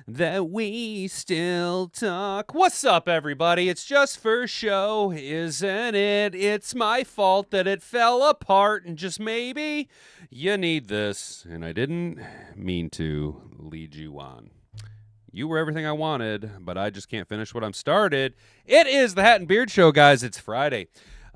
that we still talk. What's up, everybody? It's just for show, isn't it? It's my fault that it fell apart, and just maybe you need this. And I didn't mean to lead you on. You were everything I wanted, but I just can't finish what I'm started. It is the Hat and Beard Show, guys. It's Friday,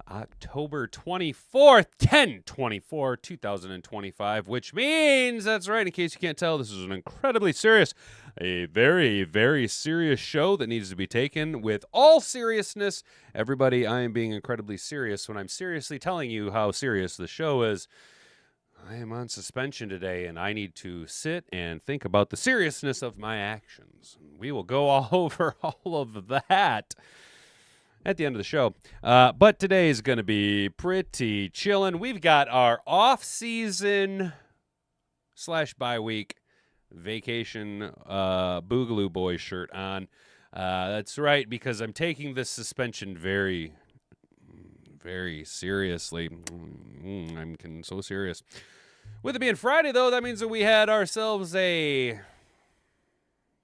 October 24th, 10/24, 2025, which means, that's right, in case you can't tell, this is an incredibly serious, a very, very serious show that needs to be taken with all seriousness. Everybody, I am being incredibly serious when I'm seriously telling you how serious the show is. I am on suspension today, and I need to sit and think about the seriousness of my actions. We will go all over all of that at the end of the show. But today is going to be pretty chillin'. We've got our off-season / bye week vacation Boogaloo Boy shirt on. That's right, because I'm taking this suspension very, very seriously. I'm so serious. With it being Friday, though, that means that we had ourselves a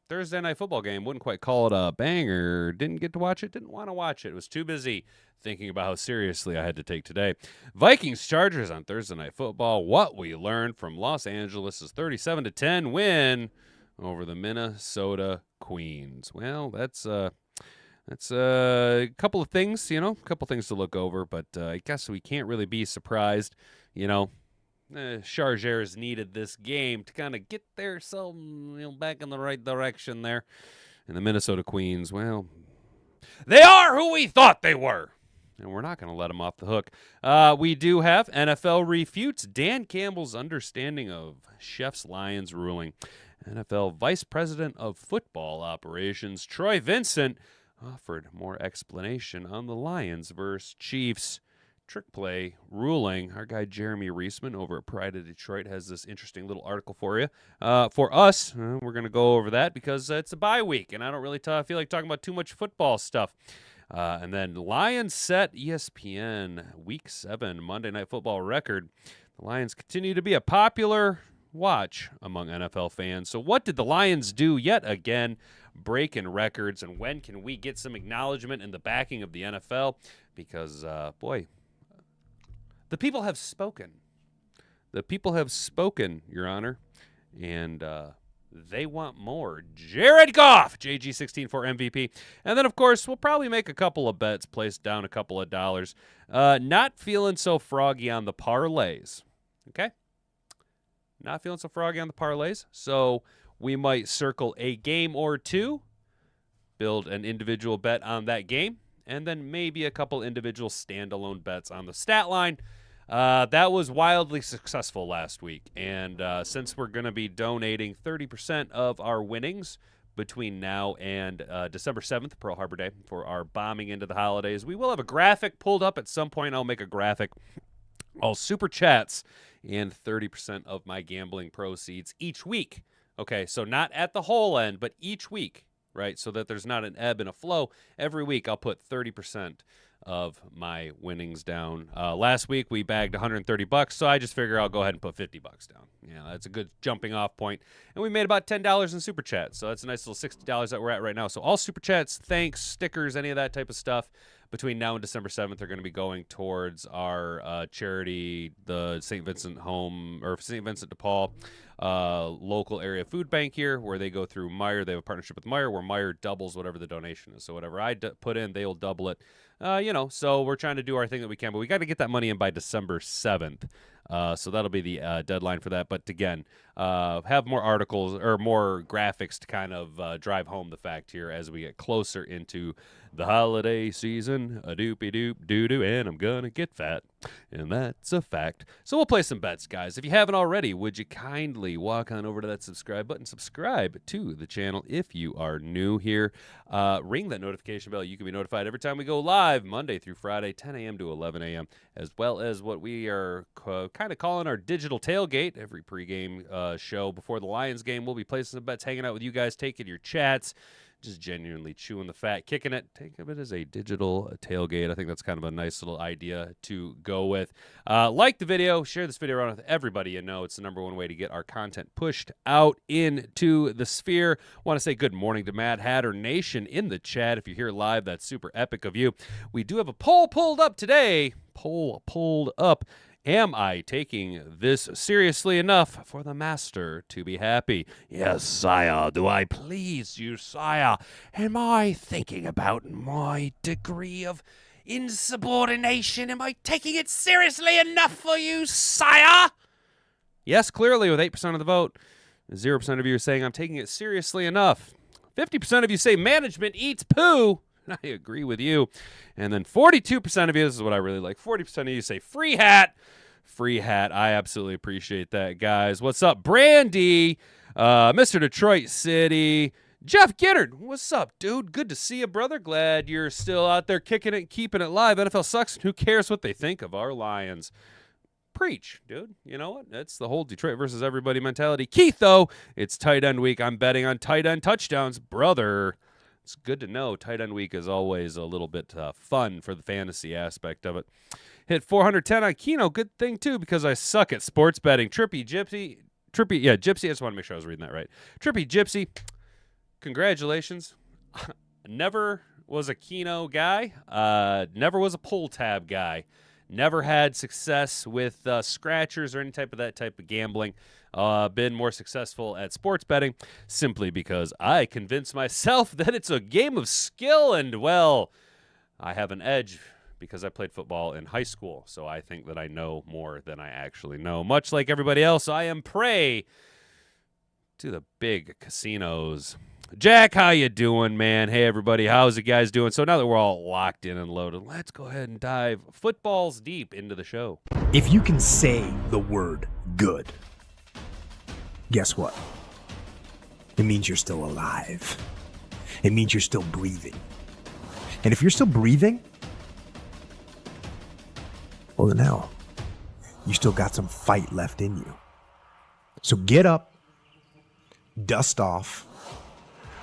Thursday night football game. Wouldn't quite call it a banger. Didn't get to watch it. Didn't want to watch it. Was too busy thinking about how seriously I had to take today. Vikings-Chargers on Thursday night football. What we learned from Los Angeles' 37-10 win over the Minnesota Queens. Well, that's a couple of things, a couple things to look over, but I guess we can't really be surprised, Chargers needed this game to kind of get their self back in the right direction there. And the Minnesota Queens, well, they are who we thought they were. And we're not going to let them off the hook. We do have NFL refutes. Dan Campbell's understanding of Chef's Lions ruling. NFL Vice President of Football Operations, Troy Vincent, offered more explanation on the Lions versus Chiefs trick play ruling. Our guy Jeremy Reisman over at Pride of Detroit has this interesting little article for you. For us, we're going to go over that because it's a bye week, and I don't really feel like talking about too much football stuff. And then Lions set ESPN Week 7 Monday Night Football record. The Lions continue to be a popular watch among NFL fans. So what did the Lions do yet again? Breaking records, and when can we get some acknowledgement in the backing of the NFL? Because, boy, the people have spoken. The people have spoken, Your Honor, and they want more. Jared Goff, JG16 for MVP. And then, of course, we'll probably make a couple of bets, place down a couple of dollars. Not feeling so froggy on the parlays, okay? Not feeling so froggy on the parlays, so we might circle a game or two, build an individual bet on that game, and then maybe a couple individual standalone bets on the stat line. That was wildly successful last week, and since we're going to be donating 30% of our winnings between now and December 7th, Pearl Harbor Day, for our bombing into the holidays, we will have a graphic pulled up at some point. I'll make a graphic. All super chats and 30% of my gambling proceeds each week. Okay, so not at the whole end, but each week, right? So that there's not an ebb and a flow. Every week I'll put 30% of my winnings down. Last week we bagged $130, so I just figure I'll go ahead and put $50 down. That's a good jumping off point. And we made about $10 in super chats, so that's a nice little $60 that we're at right now. So all super chats, thanks, stickers, any of that type of stuff between now and December 7th are going to be going towards our charity, the St. Vincent de Paul local area food bank here, where they go through Meijer. They have a partnership with Meijer where Meijer doubles whatever the donation is. So whatever I put in, they'll double it. So we're trying to do our thing that we can, but we got to get that money in by December 7th. So that'll be the deadline for that. But again, have more articles or more graphics to kind of drive home the fact here as we get closer into the holiday season. A doopy doop doo doo, and I'm gonna get fat, and that's a fact. So we'll play some bets, guys. If you haven't already, would you kindly walk on over to that subscribe button, subscribe to the channel if you are new here. Ring that notification bell. You can be notified every time we go live, Monday through Friday, 10 a.m. to 11 a.m., as well as what we are kind of calling our digital tailgate. Every pregame show before the Lions game, we'll be placing some bets, hanging out with you guys, taking your chats, just genuinely chewing the fat, kicking it. Think of it as a digital tailgate. I think that's kind of a nice little idea to go with. Like the video, share this video around with everybody you know. It's the #1 way to get our content pushed out into the sphere. Want to say good morning to Mad Hatter Nation in the chat. If you're here live, that's super epic of you. We do have a poll pulled up today. Poll pulled up. Am I taking this seriously enough for the master to be happy? Yes, sire. Do I please you, sire? Am I thinking about my degree of insubordination? Am I taking it seriously enough for you, sire? Yes, clearly with 8% of the vote. 0% of you are saying I'm taking it seriously enough. 50% of you say management eats poo. I agree with you. And then 42% of you, this is what I really like, 40% of you say free hat. Free hat. I absolutely appreciate that, guys. What's up, Brandy? Mr. Detroit City. Jeff Ginnard, what's up, dude? Good to see you, brother. Glad you're still out there kicking it and keeping it live. NFL sucks. Who cares what they think of our Lions? Preach, dude. You know what? That's the whole Detroit versus everybody mentality. Keith, though, it's tight end week. I'm betting on tight end touchdowns, brother. It's good to know. Tight end week is always a little bit fun for the fantasy aspect of it. Hit 410 on Keno. Good thing, too, because I suck at sports betting. Gypsy. I just want to make sure I was reading that right. Trippy Gypsy, congratulations. Never was a Keno guy. Never was a pull tab guy. Never had success with scratchers or any type of gambling. Been more successful at sports betting simply because I convinced myself that it's a game of skill and, well, I have an edge because I played football in high school, so I think that I know more than I actually know. Much like everybody else, I am prey to the big casinos. Jack, how you doing, man? Hey, everybody, how's you guys doing? So now that we're all locked in and loaded, let's go ahead and dive footballs deep into the show. If you can say the word good, guess what? It means you're still alive. It means you're still breathing. And if you're still breathing, well, then hell, you still got some fight left in you. So get up, dust off,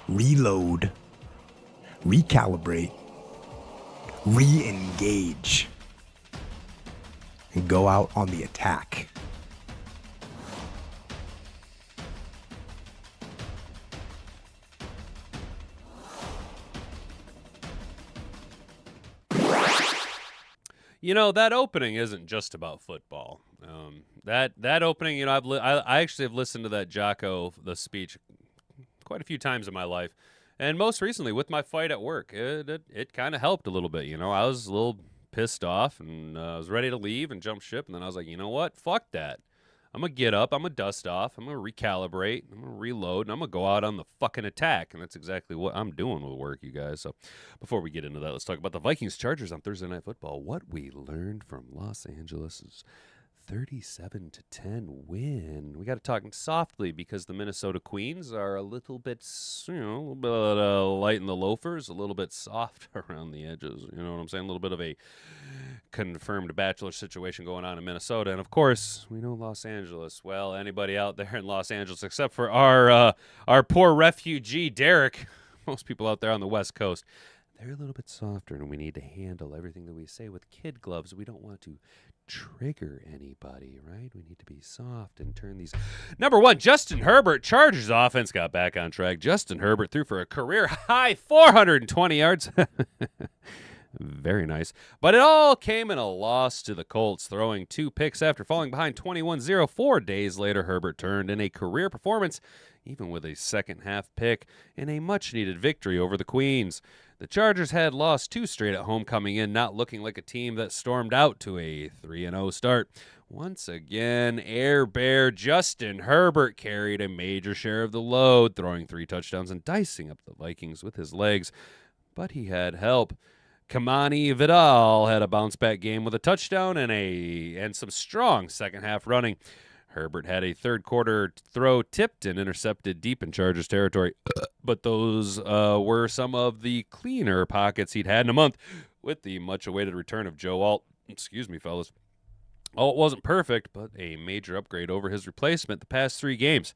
reload, recalibrate, re-engage, and go out on the attack. You know, that opening isn't just about football. That opening, you know, I actually have listened to that Jocko, the speech, quite a few times in my life, and most recently with my fight at work, it kind of helped a little bit. You know, I was a little pissed off, and I was ready to leave and jump ship, and then I was like, you know what? Fuck that. I'm going to get up, I'm going to dust off, I'm going to recalibrate, I'm going to reload, and I'm going to go out on the fucking attack. And that's exactly what I'm doing with work, you guys. So before we get into that, let's talk about the Vikings-Chargers on Thursday Night Football. What we learned from Los Angeles' 37-10 win. We got to talk softly because the Minnesota Queens are a little bit, a little bit light in the loafers, a little bit soft around the edges. You know what I'm saying? A little bit of a confirmed bachelor situation going on in Minnesota. And, of course, we know Los Angeles. Well, anybody out there in Los Angeles except for our poor refugee, Derek, most people out there on the West Coast, they're a little bit softer, and we need to handle everything that we say with kid gloves. We don't want to trigger anybody, right? We need to be soft and turn these. Number one, Justin Herbert. Chargers offense got back on track. Justin Herbert threw for a career-high 420 yards. Very nice. But it all came in a loss to the Colts, throwing 2 picks after falling behind 21-0. 4 days later, Herbert turned in a career performance, even with a second-half pick, in a much-needed victory over the Queens. The Chargers had lost 2 straight at home, coming in not looking like a team that stormed out to a 3-0 start. Once again, Air Bear Justin Herbert carried a major share of the load, throwing 3 touchdowns and dicing up the Vikings with his legs. But he had help. Kamani Vidal had a bounce-back game with a touchdown and some strong second-half running. Herbert had a third-quarter throw tipped and intercepted deep in Chargers territory, but those were some of the cleaner pockets he'd had in a month with the much-awaited return of Joe Alt. Excuse me, fellas. Alt wasn't perfect, but a major upgrade over his replacement the past 3 games.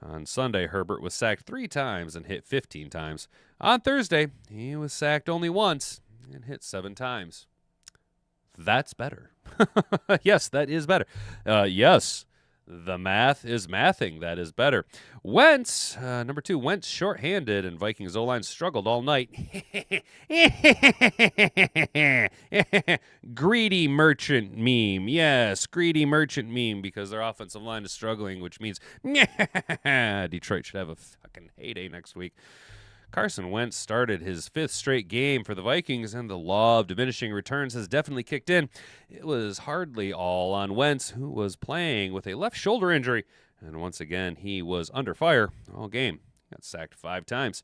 On Sunday, Herbert was sacked 3 times and hit 15 times. On Thursday, he was sacked only once and hit 7 times. That's better. Yes, that is better. Yes, the math is mathing. That is better. Wentz, number 2, Wentz shorthanded, and Vikings O-line struggled all night. Greedy merchant meme. Yes, greedy merchant meme, because their offensive line is struggling, which means Detroit should have a fucking heyday next week. Carson Wentz started his 5th straight game for the Vikings, and the law of diminishing returns has definitely kicked in. It was hardly all on Wentz, who was playing with a left shoulder injury, and once again, he was under fire all game. Got sacked 5 times.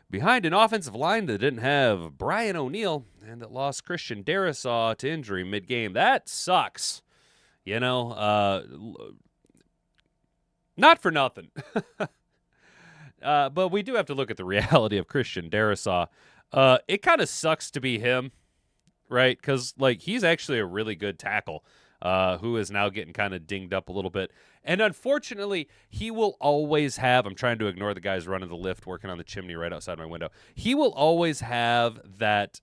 Behind an offensive line that didn't have Brian O'Neill and that lost Christian Darrisaw to injury mid-game. That sucks. You know, not for nothing. But we do have to look at the reality of Christian Darrisaw. It kind of sucks to be him, right? Because, like, he's actually a really good tackle who is now getting kind of dinged up a little bit. And unfortunately, he will always have, I'm trying to ignore the guys running the lift, working on the chimney right outside my window. He will always have that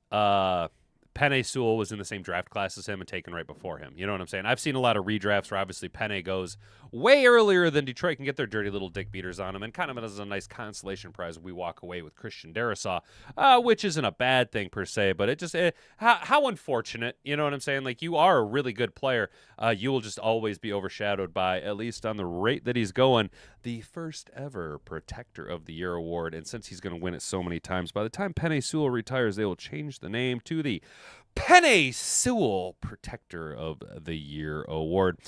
Penei Sewell was in the same draft class as him and taken right before him. You know what I'm saying? I've seen a lot of redrafts where obviously Penei goes way earlier than Detroit can get their dirty little dick beaters on him, and kind of as a nice consolation prize, we walk away with Christian Darrisaw, which isn't a bad thing per se, but it just how unfortunate. You know what I'm saying? Like, you are a really good player. You will just always be overshadowed by, at least on the rate that he's going, the first ever Protector of the Year award. And since he's going to win it so many times, by the time Penei Sewell retires, they will change the name to the Penei Sewell Protector of the Year award.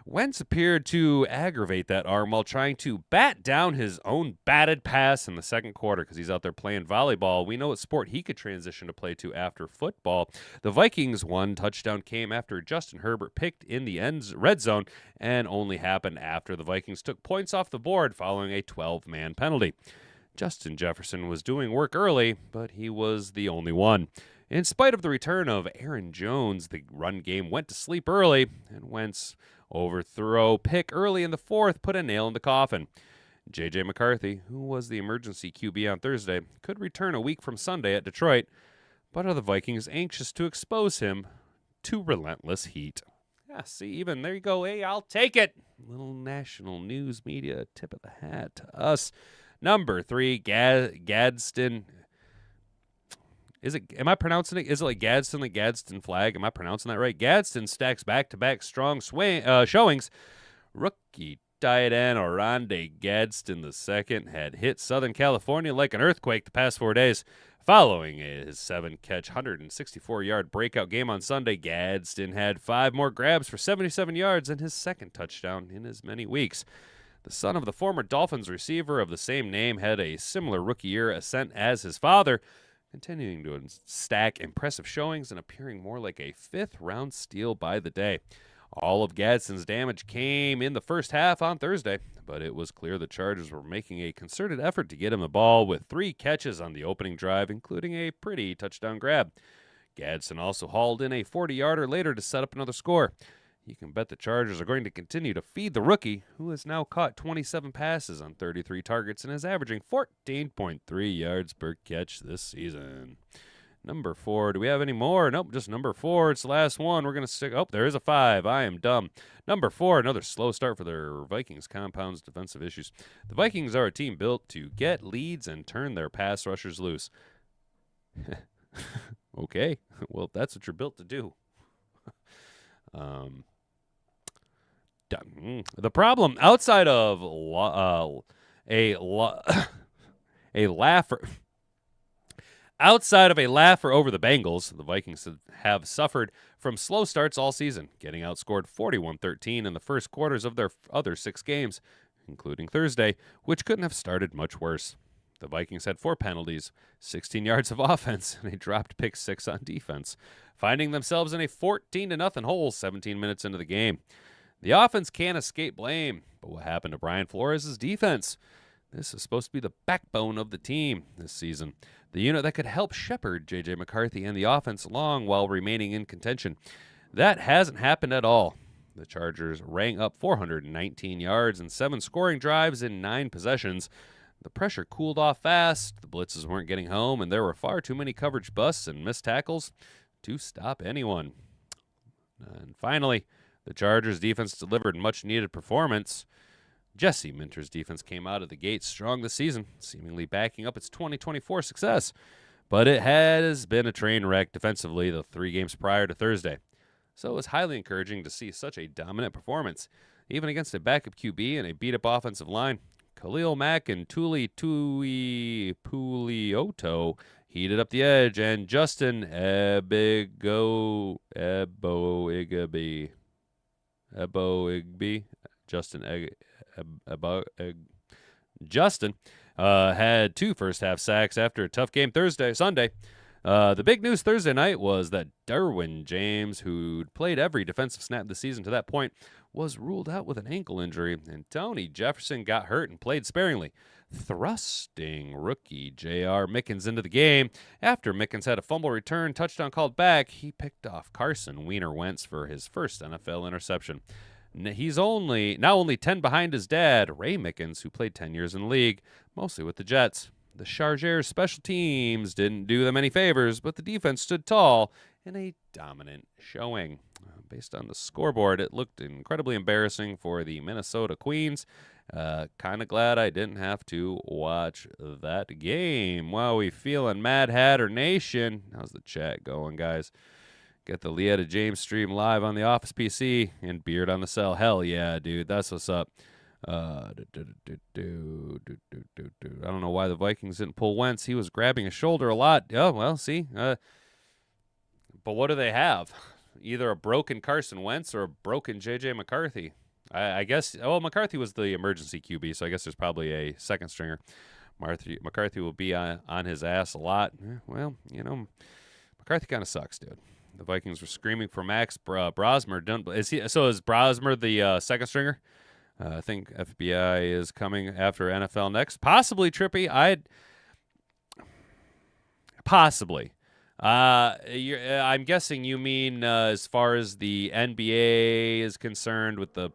Wentz appeared to aggravate that arm while trying to bat down his own batted pass in the second quarter because he's out there playing volleyball. We know what sport he could transition to play to after football. The Vikings' one touchdown came after Justin Herbert picked in the red zone and only happened after the Vikings took points off the board following a 12-man penalty. Justin Jefferson was doing work early, but he was the only one. In spite of the return of Aaron Jones, the run game went to sleep early, and Wentz overthrow pick early in the 4th put a nail in the coffin. J.J. McCarthy, who was the emergency QB on Thursday, could return a week from Sunday at Detroit, but are the Vikings anxious to expose him to relentless heat? Yeah, see, even there you go. Hey, I'll take it. Little national news media tip of the hat to us. Number 3, Gadsden. Am I pronouncing it? Is it like Gadsden, like Gadsden flag? Am I pronouncing that right? Gadsden stacks back-to-back strong showings. Rookie tight end Oronde Gadsden II had hit Southern California like an earthquake the past 4 days. Following his 7-catch, 164-yard breakout game on Sunday, Gadsden had 5 more grabs for 77 yards and his second touchdown in as many weeks. The son of the former Dolphins receiver of the same name had a similar rookie year ascent as his father, continuing to stack impressive showings and appearing more like a 5th-round steal by the day. All of Gadsden's damage came in the first half on Thursday, but it was clear the Chargers were making a concerted effort to get him the ball with 3 catches on the opening drive, including a pretty touchdown grab. Gadsden also hauled in a 40-yarder later to set up another score. You can bet the Chargers are going to continue to feed the rookie, who has now caught 27 passes on 33 targets and is averaging 14.3 yards per catch this season. Number 4. Do we have any more? Nope, just number 4. It's the last one. We're going to stick. Oh, there is a 5. I am dumb. Number 4, another slow start for their Vikings compounds defensive issues. The Vikings are a team built to get leads and turn their pass rushers loose. Okay, well, that's what you're built to do. The problem outside of a laugher over the Bengals, the Vikings have suffered from slow starts all season, getting outscored 41-13 in the first quarters of their other 6 games, including Thursday, which couldn't have started much worse. The Vikings had 4 penalties, 16 yards of offense, and a dropped pick 6 on defense, finding themselves in a 14-0 hole 17 minutes into the game. The offense can't escape blame, but what happened to Brian Flores' defense? This is supposed to be the backbone of the team this season, the unit that could help shepherd J.J. McCarthy and the offense along while remaining in contention. That hasn't happened at all. The Chargers rang up 419 yards and 7 scoring drives in 9 possessions. The pressure cooled off fast, the blitzes weren't getting home, and there were far too many coverage busts and missed tackles to stop anyone. And finally, the Chargers defense delivered much-needed performance. Jesse Minter's defense came out of the gate strong this season, seemingly backing up its 2024 success. But it has been a train wreck defensively the 3 games prior to Thursday. So it was highly encouraging to see such a dominant performance, even against a backup QB and a beat-up offensive line. Khalil Mack and Tuli Pulioto heated up the edge, and Justin Eboigbe, Justin had 2 first-half sacks after a tough game Sunday. The big news Thursday night was that Derwin James, who'd played every defensive snap this season to that point, was ruled out with an ankle injury, and Tony Jefferson got hurt and played sparingly, thrusting rookie J.R. Mickens into the game. After Mickens had a fumble return touchdown called back, he picked off Carson Wentz for his first NFL interception. He's now only 10 behind his dad, Ray Mickens, who played 10 years in the league, mostly with the Jets. The Chargers special teams didn't do them any favors, but the defense stood tall in a dominant showing. Based on the scoreboard, it looked incredibly embarrassing for the Minnesota Queens. Kind of glad I didn't have to watch that game. Wow, we feeling Mad Hatter Nation. How's the chat going, guys? Get the Leetta James stream live on the Office PC and Beard on the Cell. Hell yeah, dude. That's what's up. I don't know why the Vikings didn't pull Wentz. He was grabbing his shoulder a lot. Oh, well, see. But what do they have? Either a broken Carson Wentz or a broken J.J. McCarthy. I guess, McCarthy was the emergency QB, so I guess there's probably a second stringer. McCarthy will be on his ass a lot. Well, McCarthy kind of sucks, dude. The Vikings were screaming for Max Brosmer. Is Brosmer the second stringer? I think FBI is coming after NFL next. Possibly, Trippy. Possibly. I'm guessing you mean as far as the NBA is concerned with the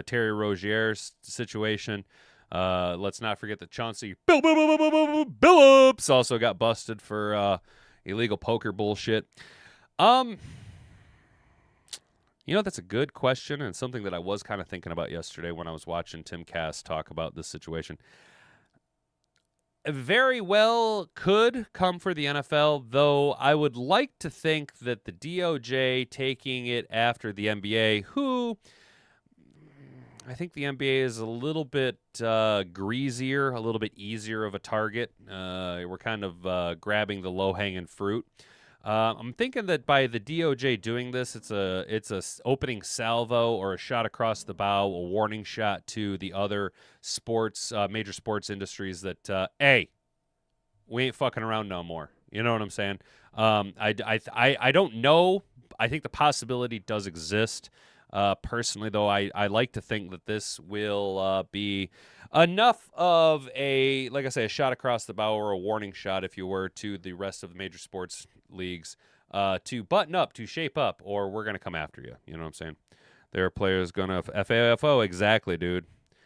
Terry Rozier situation. Let's not forget that Chauncey Billups also got busted for illegal poker bullshit. That's a good question and something that I was kind of thinking about yesterday when I was watching Tim Cass talk about this situation. Very well could come for the NFL, though I would like to think that the DOJ taking it after the NBA, who I think the NBA is a little bit greasier, a little bit easier of a target. We're kind of grabbing the low-hanging fruit. I'm thinking that by the DOJ doing this, it's a opening salvo or a shot across the bow, a warning shot to the other major sports industries that, hey, we ain't fucking around no more. You know what I'm saying? I don't know. I think the possibility does exist. Personally, though, I like to think that this will be enough of a shot across the bow or a warning shot, if you were, to the rest of the major sports leagues to button up, to shape up, or we're going to come after you. You know what I'm saying? There are players going to FAFO. Exactly, dude.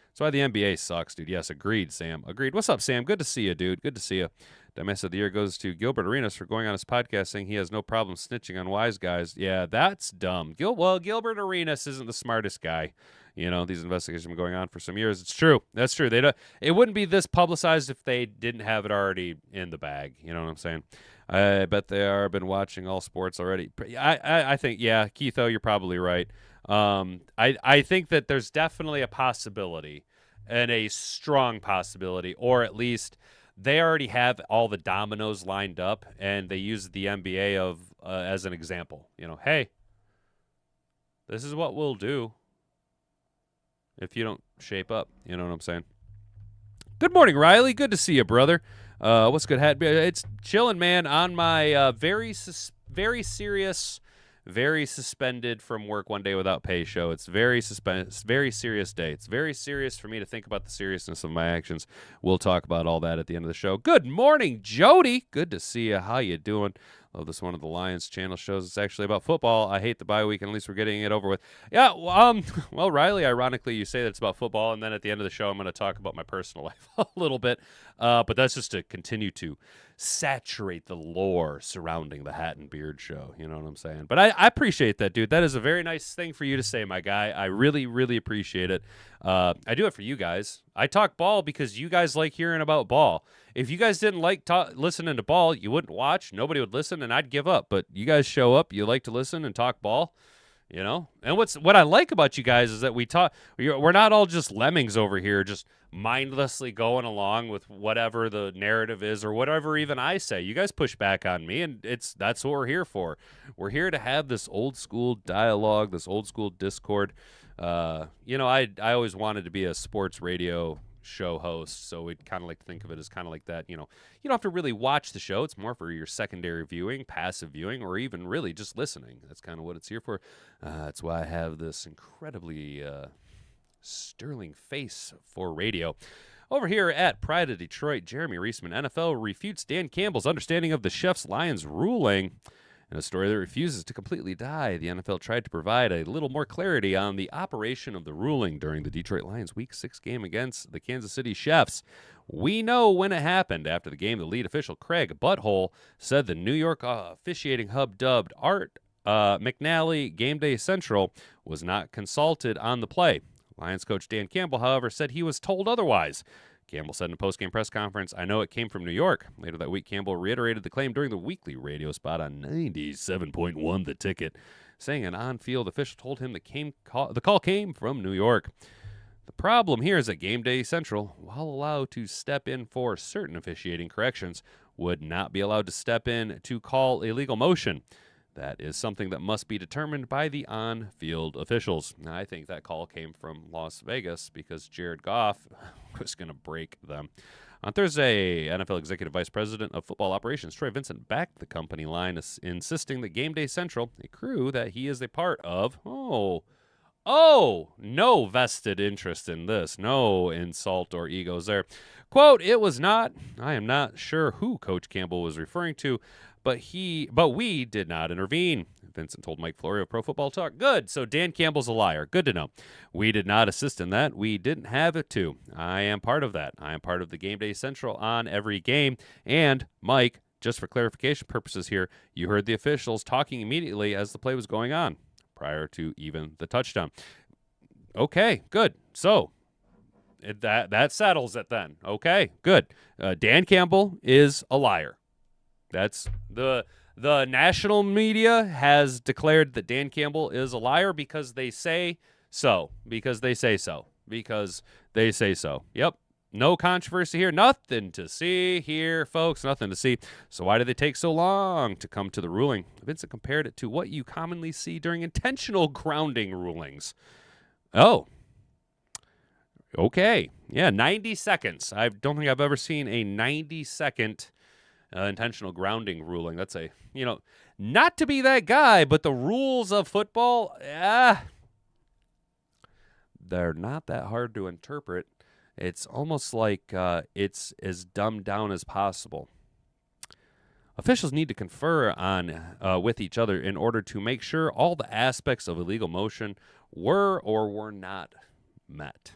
That's why the NBA sucks, dude. Yes, agreed, Sam. Agreed. What's up, Sam? Good to see you, dude. Good to see you. Dumbass of the year goes to Gilbert Arenas for going on his podcast saying he has no problem snitching on wise guys. Yeah, that's dumb. Gilbert Arenas isn't the smartest guy. These investigations have been going on for some years. It's true. That's true. It wouldn't be this publicized if they didn't have it already in the bag. You know what I'm saying? I bet they are been watching all sports already. I think, yeah, Keitho, you're probably right. I think that there's definitely a possibility, and a strong possibility, or at least they already have all the dominoes lined up, and they use the NBA as an example. Hey, this is what we'll do if you don't shape up. You know what I'm saying? Good morning, Riley. Good to see you, brother. What's good, Hat? It's chilling, man, on my very serious, very suspended from work one day without pay show. It's very serious day. It's very serious for me to think about the seriousness of my actions. We'll talk about all that at the end of the show. Good morning, Jody. Good to see you. How you doing? Oh, this one of the Lions channel shows it's actually about football. I hate the bye week, and at least we're getting it over with. Yeah, well, Riley, ironically, you say that it's about football, and then at the end of the show, I'm going to talk about my personal life a little bit. But that's just to continue to saturate the lore surrounding the Hat and Beard show. You know what I'm saying? But I appreciate that, dude. That is a very nice thing for you to say, my guy. I really, really appreciate it. I do it for you guys. I talk ball because you guys like hearing about ball. If you guys didn't like listening to ball, you wouldn't watch. Nobody would listen, and I'd give up. But you guys show up. You like to listen and talk ball, you know. And what I like about you guys is that we talk. We're not all just lemmings over here, just mindlessly going along with whatever the narrative is or whatever even I say. You guys push back on me, and that's what we're here for. We're here to have this old school dialogue, this old school discord. You know, I always wanted to be a sports radio show host, so we'd kind of like to think of it as kind of like that. You know, you don't have to really watch the show. It's more for your secondary viewing, passive viewing, or even really just listening. That's kind of what it's here for. That's why I have this incredibly sterling face for radio. Over here at Pride of Detroit, Jeremy Reisman, NFL, refutes Dan Campbell's understanding of the Chefs Lions ruling. In a story that refuses to completely die, the NFL tried to provide a little more clarity on the operation of the ruling during the Detroit Lions Week 6 game against the Kansas City Chiefs. We know when it happened. After the game, the lead official, Craig Butthole, said the New York officiating hub dubbed Art McNally Game Day Central was not consulted on the play. Lions coach Dan Campbell, however, said he was told otherwise. Campbell said in a post-game press conference, "I know it came from New York." Later that week, Campbell reiterated the claim during the weekly radio spot on 97.1 The Ticket, saying an on-field official told him the call came from New York. The problem here is that Game Day Central, while allowed to step in for certain officiating corrections, would not be allowed to step in to call illegal motion. That is something that must be determined by the on-field officials. Now, I think that call came from Las Vegas because Jared Goff was going to break them. On Thursday, NFL Executive Vice President of Football Operations Troy Vincent backed the company line, insisting that Game Day Central, a crew that he is a part of, no vested interest in this. No insult or egos there. Quote, "It was not, I am not sure who Coach Campbell was referring to, but we did not intervene," Vincent told Mike Florio of Pro Football Talk. Good. So Dan Campbell's a liar. Good to know. "We did not assist in that. We didn't have it to. I am part of that. I am part of the Game Day Central on every game." And Mike, just for clarification purposes here, you heard the officials talking immediately as the play was going on, prior to even the touchdown. Okay, good. So that settles it then. Okay, good. Dan Campbell is a liar. That's the national media has declared that Dan Campbell is a liar because they say so. Because they say so. Because they say so. Yep. No controversy here. Nothing to see here, folks. Nothing to see. So why did they take so long to come to the ruling? Vincent compared it to what you commonly see during intentional grounding rulings. Oh. Okay. Yeah, 90 seconds. I don't think I've ever seen a 90-second intentional grounding ruling. That's not to be that guy, but the rules of football, they're not that hard to interpret. It's almost like it's as dumbed down as possible. Officials need to confer with each other in order to make sure all the aspects of illegal motion were or were not met.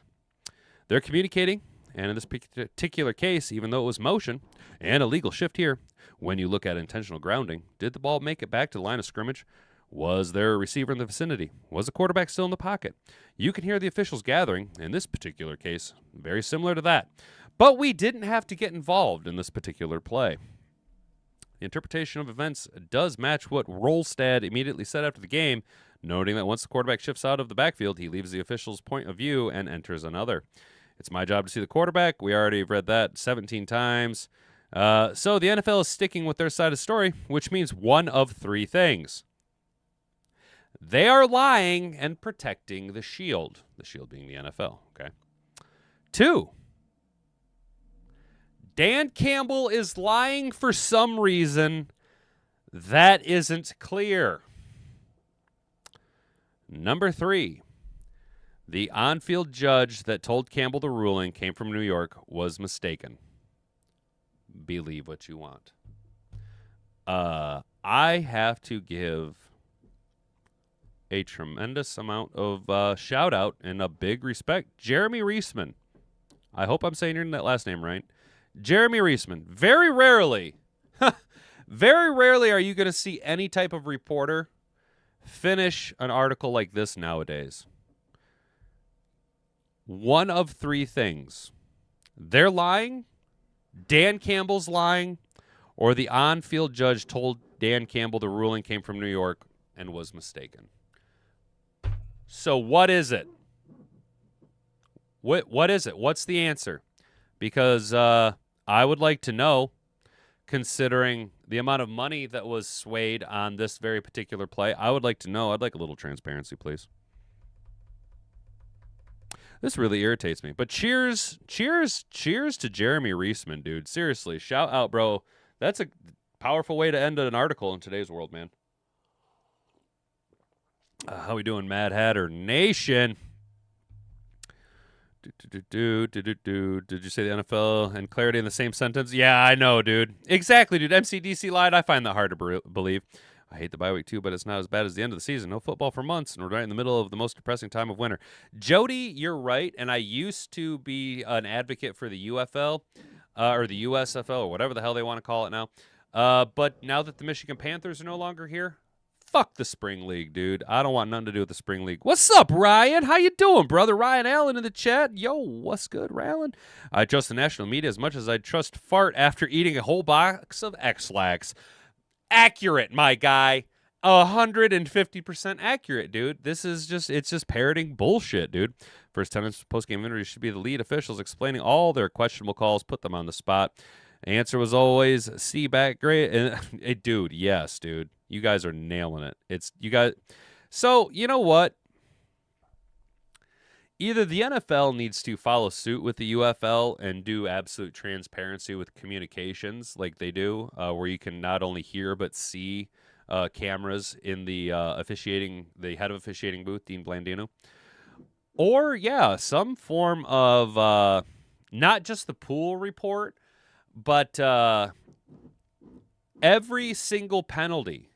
They're communicating, and in this particular case, even though it was motion and a legal shift here, when you look at intentional grounding, did the ball make it back to the line of scrimmage? Was there a receiver in the vicinity? Was the quarterback still in the pocket? You can hear the officials gathering, in this particular case, very similar to that. But we didn't have to get involved in this particular play. The interpretation of events does match what Rolstad immediately said after the game, noting that once the quarterback shifts out of the backfield, he leaves the official's point of view and enters another. It's my job to see the quarterback. We already have read that 17 times. So the NFL is sticking with their side of the story, which means one of three things. They are lying and protecting the shield being the NFL, okay? 2, Dan Campbell is lying for some reason that isn't clear. Number 3, the on-field judge that told Campbell the ruling came from New York was mistaken. Believe what you want. I have to give a tremendous amount of shout out and a big respect. Jeremy Reisman. I hope I'm saying your last name right. Jeremy Reisman. Very rarely are you going to see any type of reporter finish an article like this nowadays. One of three things. They're lying, Dan Campbell's lying, or the on-field judge told Dan Campbell the ruling came from New York and was mistaken. So what is it? What is it? What's the answer? Because I would like to know, considering the amount of money that was swayed on this very particular play. I would like to know. I'd like a little transparency, please. This really irritates me. But cheers to Jeremy Reisman, dude. Seriously, shout out, bro. That's a powerful way to end an article in today's world, man. How we doing, Mad Hatter Nation? Did you say the NFL and clarity in the same sentence? Yeah, I know, dude. Exactly, dude. MCDC lied. I find that hard to believe. I hate the bye week too, but it's not as bad as the end of the season. No football for months, and we're right in the middle of the most depressing time of winter. Jody, you're right, and I used to be an advocate for the UFL or the USFL or whatever the hell they want to call it now. But now that the Michigan Panthers are no longer here, fuck the spring league, dude. I don't want nothing to do with the spring league. What's up, Ryan? How you doing, brother? Ryan Allen in the chat. Yo, what's good, Ryan? I trust the national media as much as I trust fart after eating a whole box of X-Lax. Accurate, my guy. 150% accurate, dude. This is it's just parroting bullshit, dude. First tenants post-game interview should be the lead officials explaining all their questionable calls, put them on the spot. Answer was always see back great. And dude, yes, dude. You guys are nailing it. It's you guys. So, you know what? Either the NFL needs to follow suit with the UFL and do absolute transparency with communications like they do, where you can not only hear but see cameras in the the head of officiating booth, Dean Blandino. Or, yeah, some form of not just the pool report, but every single penalty.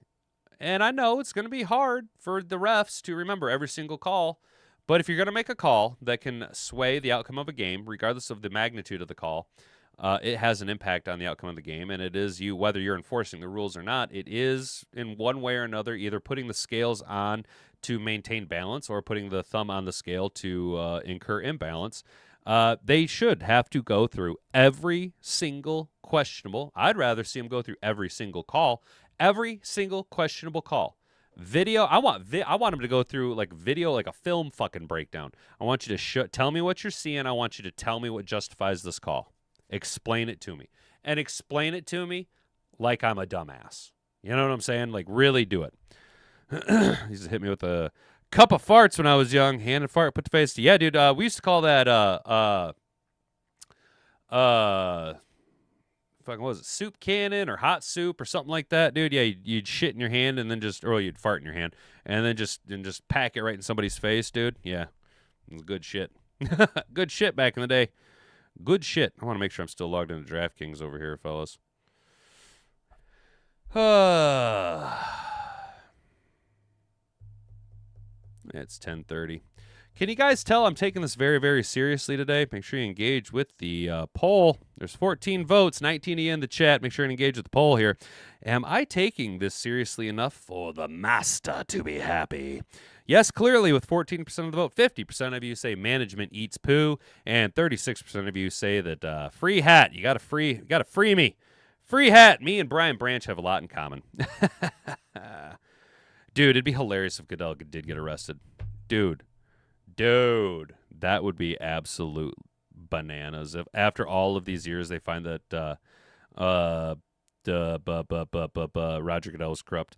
And I know it's going to be hard for the refs to remember every single call. But if you're going to make a call that can sway the outcome of a game, regardless of the magnitude of the call, it has an impact on the outcome of the game. And it is you, whether you're enforcing the rules or not, it is in one way or another either putting the scales on to maintain balance or putting the thumb on the scale to incur imbalance. They should have to go through every single questionable. I'd rather see them go through every single call, every single questionable call. Video, I want them to go through like video, like a film fucking breakdown. I want you to tell me what you're seeing. I want you to tell me what justifies this call. Explain it to me. And explain it to me like I'm a dumbass. You know what I'm saying? Like, really do it. He used to hit me with a cup of farts when I was young. Hand and fart, put the face to. Yeah, dude, we used to call that, fucking, what was it, soup cannon or hot soup or something like that, dude? Yeah, you'd shit in your hand and then you'd fart in your hand and then just pack it right in somebody's face, dude. Yeah, it was good shit. Good shit back in the day. Good shit. I want to make sure I'm still logged into DraftKings over here, fellas. It's 10:30. Can you guys tell I'm taking this very, very seriously today? Make sure you engage with the poll. There's 14 votes, 19 of you in the chat. Make sure you engage with the poll here. Am I taking this seriously enough for the master to be happy? Yes, clearly, with 14% of the vote, 50% of you say management eats poo, and 36% of you say that free hat. You got to free me. Free hat. Me and Brian Branch have a lot in common. Dude, it'd be hilarious if Goodell did get arrested. Dude, that would be absolute bananas. If after all of these years they find that Roger Goodell was corrupt.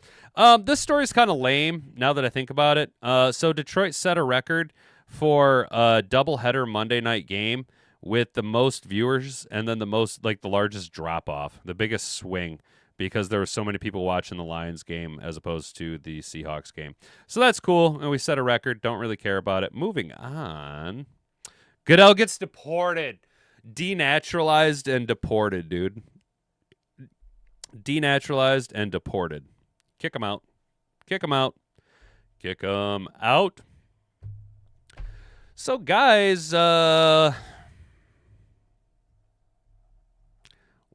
This story's kind of lame now that I think about it. So Detroit set a record for a doubleheader Monday night game with the most viewers and then the largest drop off, the biggest swing, because there were so many people watching the Lions game as opposed to the Seahawks game. So that's cool, and we set a record. Don't really care about it. Moving on. Goodell gets deported. Denaturalized and deported, dude. Denaturalized and deported. Kick them out. Kick them out. Kick them out. So, guys,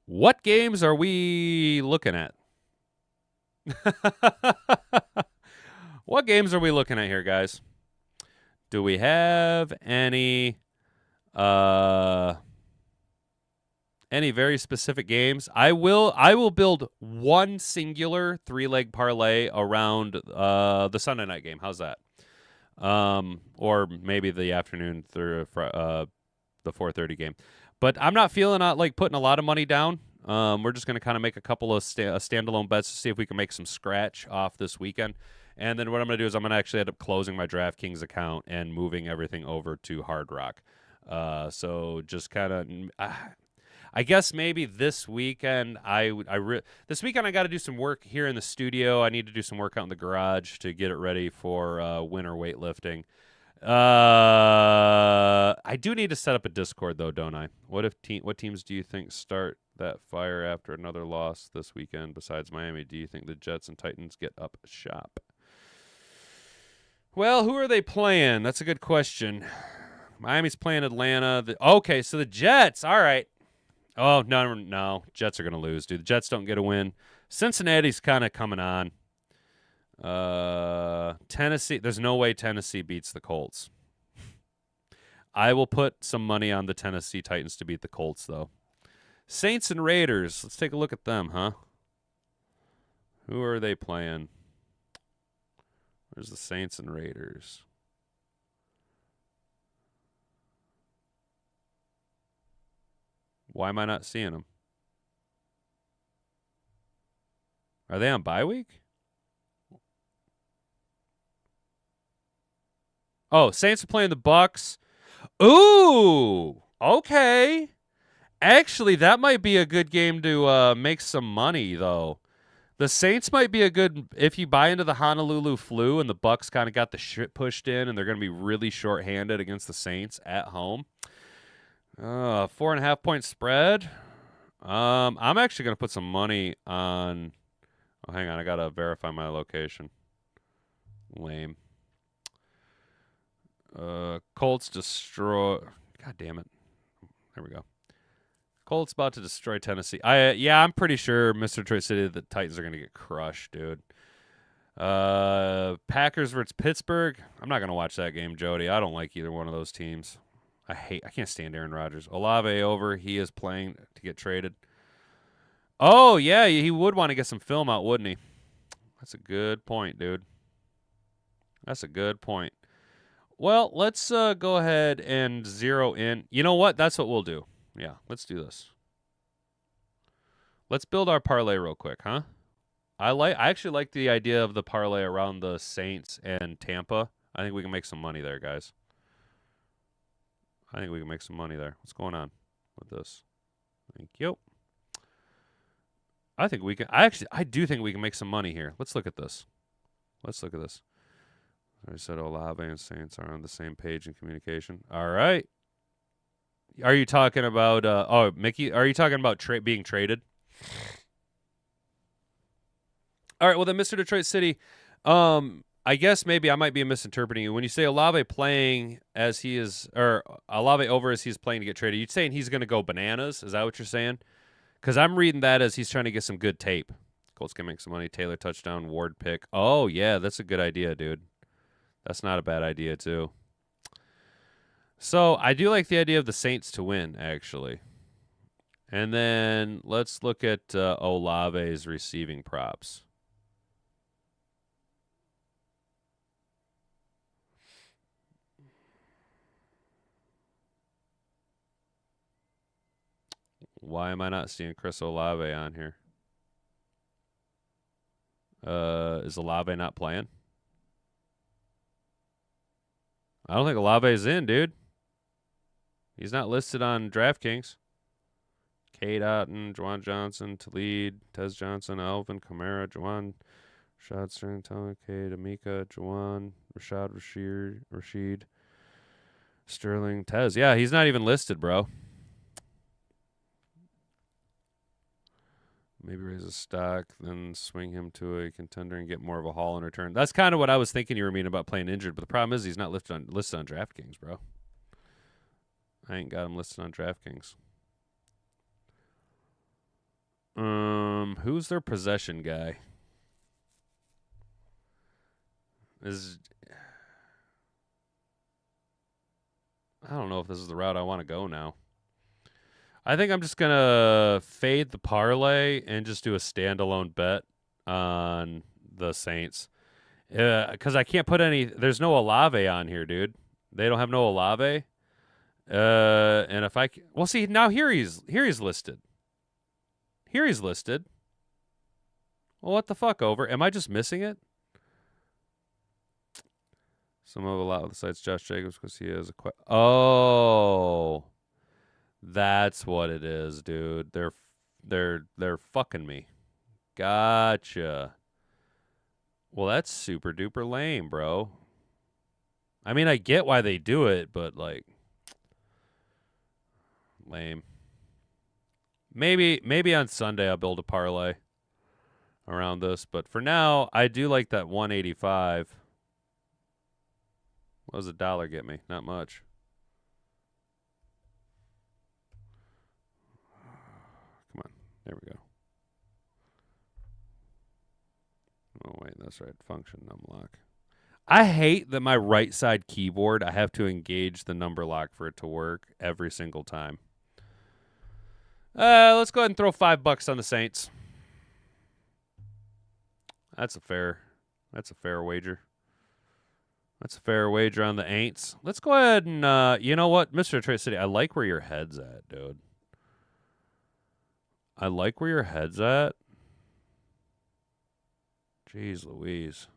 what games are we looking at? What games are we looking at here, guys? Do we have any very specific games? I will build one singular 3-leg parlay around the Sunday night game. How's that? Or maybe the afternoon through the 4:30 game. But I'm not feeling like putting a lot of money down. We're just going to kind of make a couple of standalone bets to see if we can make some scratch off this weekend. And then what I'm going to do is I'm going to actually end up closing my DraftKings account and moving everything over to Hard Rock. So just kind of, I guess maybe this weekend this weekend I got to do some work here in the studio. I need to do some work out in the garage to get it ready for winter weightlifting. I do need to set up a Discord though, don't I? What teams do you think start that fire after another loss this weekend besides Miami? Do you think the Jets and Titans get up shop? Well, who are they playing? That's a good question. Miami's playing Atlanta. Okay, so the Jets. All right. Oh, no. Jets are going to lose, dude. The Jets don't get a win. Cincinnati's kind of coming on. Tennessee. There's no way Tennessee beats the Colts. I will put some money on the Tennessee Titans to beat the Colts, though. Saints and Raiders. Let's take a look at them, huh? Who are they playing? There's the Saints and Raiders. Why am I not seeing them? Are they on bye week? Oh, Saints are playing the Bucks. Ooh, okay. Actually, that might be a good game to make some money, though. The Saints might be a good, if you buy into the Honolulu flu and the Bucks kind of got the shit pushed in and they're going to be really shorthanded against the Saints at home. 4.5 point spread. I'm actually going to put some money on. Oh, hang on. I got to verify my location. Lame. Colts destroy. God damn it. There we go. Colts about to destroy Tennessee. I'm pretty sure Mr. Detroit City, the Titans are going to get crushed, dude. Packers versus Pittsburgh. I'm not going to watch that game, Jody. I don't like either one of those teams. I can't stand Aaron Rodgers. Olave over. He is playing to get traded. Oh, yeah, he would want to get some film out, wouldn't he? That's a good point, dude. That's a good point. Well, let's go ahead and zero in. You know what? That's what we'll do. Yeah, let's do this. Let's build our parlay real quick, huh? I actually like the idea of the parlay around the Saints and Tampa. I think we can make some money there, guys. I think we can make some money there. What's going on with this? Thank you. I think we can. I do think we can make some money here. Let's look at this. I said Olave and Saints are on the same page in communication. All right. Are you talking about Mickey? Are you talking about being traded? All right. Well, then, Mr. Detroit City, I guess maybe I might be misinterpreting you when you say Olave playing as he is, or Olave over as he's playing to get traded. You saying he's going to go bananas? Is that what you're saying? Because I'm reading that as he's trying to get some good tape. Colts can make some money. Taylor touchdown. Ward pick. Oh yeah, that's a good idea, dude. That's not a bad idea too. So I do like the idea of the Saints to win, actually. And then let's look at Olave's receiving props. Why am I not seeing Chris Olave on here? Is Olave not playing? I don't think Olave's in, dude. He's not listed on DraftKings. Cade Otton, Juwan Johnson, Talib, Tez Johnson, Alvin, Kamara, Juwan, Rashad Stern, Talon, Cade, Amika, Juwan, Rashid, Sterling, Tez. Yeah, he's not even listed, bro. Maybe raise his stock, then swing him to a contender and get more of a haul in return. That's kind of what I was thinking you were meaning about playing injured, but the problem is he's not listed on DraftKings, bro. I ain't got him listed on DraftKings. Who's their possession guy? I don't know if this is the route I want to go now. I think I'm just going to fade the parlay and just do a standalone bet on the Saints. Because I can't put any... There's no Olave on here, dude. They don't have no Olave. And if I... Well, see, now here he's listed. Here he's listed. Well, what the fuck, over? Am I just missing it? Some of a lot of the sites, Josh Jacobs, because he has a... Oh... That's what it is, dude. They're fucking me. Gotcha. Well, that's super duper lame, bro. I mean, I get why they do it, but like lame. Maybe on Sunday I'll build a parlay around this, but for now, I do like that 185. What does $1 get me? Not much. There we go. Oh, wait, that's right. Function numlock. I hate that my right side keyboard, I have to engage the number lock for it to work every single time. Let's go ahead and throw $5 on the Saints. That's a fair wager. That's a fair wager on the Aints. Let's go ahead and, you know what, Mr. Detroit City, I like where your head's at, dude. I like where your head's at. Jeez Louise.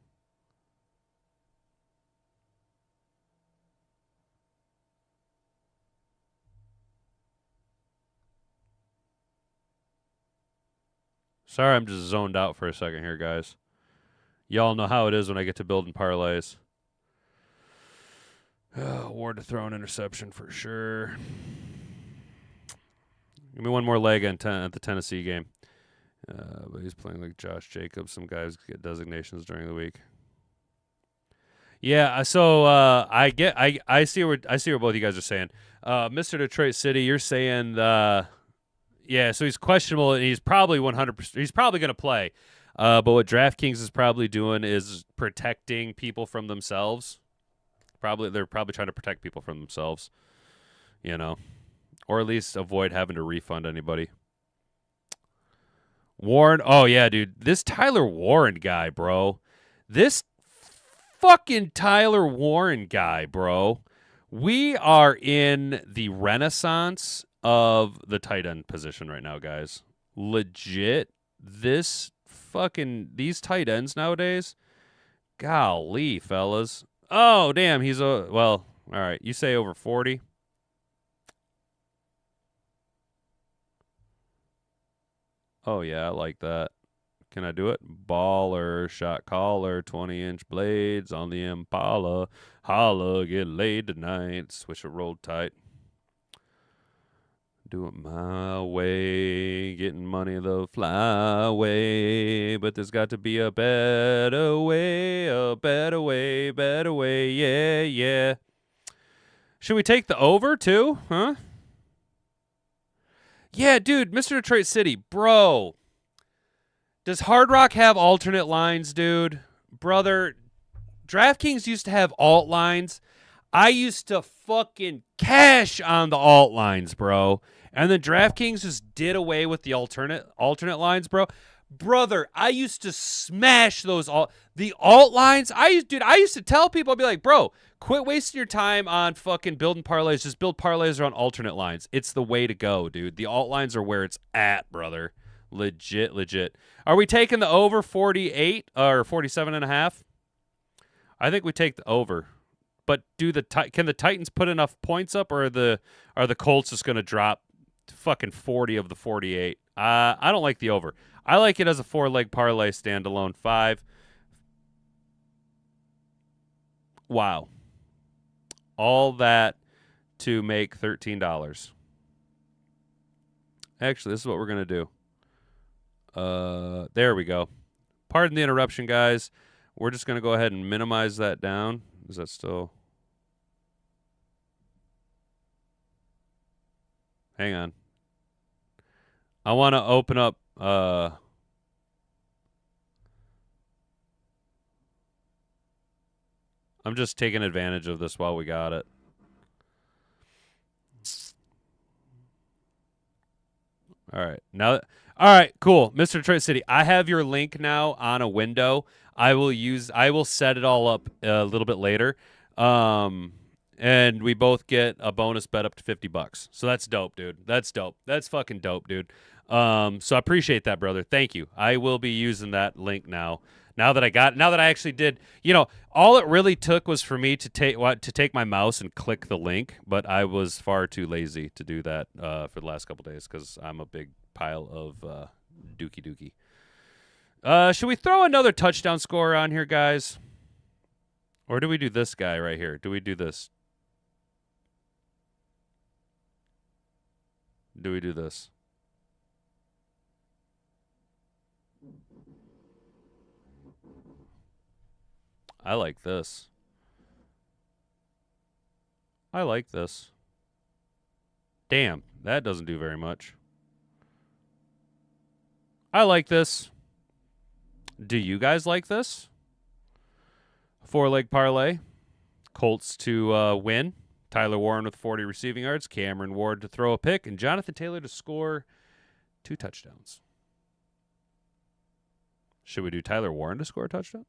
Sorry, I'm just zoned out for a second here, guys. Y'all know how it is when I get to building parlays. Ward to throw an interception for sure. Give me one more leg at the Tennessee game. But he's playing like Josh Jacobs. Some guys get designations during the week. Yeah, so I see where both you guys are saying. Mr. Detroit City, you're saying yeah, so he's questionable and he's probably 100%. He's probably going to play. But what DraftKings is probably doing is protecting people from themselves. They're probably trying to protect people from themselves, you know. Or at least avoid having to refund anybody. Warren. Oh, yeah, dude. This Tyler Warren guy, bro. This fucking Tyler Warren guy, bro. We are in the renaissance of the tight end position right now, guys. Legit. These tight ends nowadays. Golly, fellas. Oh, damn. He's well, all right. You say over 40. Oh, yeah, I like that. Can I do it? Baller, shot caller, 20-inch blades on the Impala. Holla, get laid tonight. Swish it rolled tight. Do it my way. Getting money the flyway. But there's got to be a better way. A better way, better way. Yeah, yeah. Should we take the over, too? Huh? Yeah, dude, Mr. Detroit City, bro. Does Hard Rock have alternate lines, dude? Brother, DraftKings used to have alt lines. I used to fucking cash on the alt lines, bro. And then DraftKings just did away with the alternate lines, bro. Brother, I used to smash the alt lines. I used to tell people, I'd be like, bro, quit wasting your time on fucking building parlays. Just build parlays around alternate lines. It's the way to go, dude. The alt lines are where it's at, brother. Legit. Are we taking the over 48 or 47.5? I think we take the over. But can the Titans put enough points up, or are the Colts just going to drop fucking 40 of the 48? I don't like the over. I like it as a 4-leg parlay standalone 5. Wow. All that to make $13. Actually, this is what we're going to do. There we go. Pardon the interruption, guys. We're just going to go ahead and minimize that down. Is that still... Hang on. I want to open up... I'm just taking advantage of this while we got it. All right. All right, cool. Mr. Detroit City, I have your link now on a window. I will set it all up a little bit later. And we both get a bonus bet up to $50. So that's dope, dude. That's dope. That's fucking dope, dude. So I appreciate that, brother. Thank you. I will be using that link now. Now that I actually did, all it really took was for me to take my mouse and click the link, but I was far too lazy to do that for the last couple days because I'm a big pile of dookie. Should we throw another touchdown scorer on here, guys? Or do we do this guy right here? Do we do this? Do we do this? I like this. I like this. Damn, that doesn't do very much. I like this. Do you guys like this? 4-leg parlay. Colts to win. Tyler Warren with 40 receiving yards. Cameron Ward to throw a pick. And Jonathan Taylor to score 2 touchdowns. Should we do Tyler Warren to score a touchdown?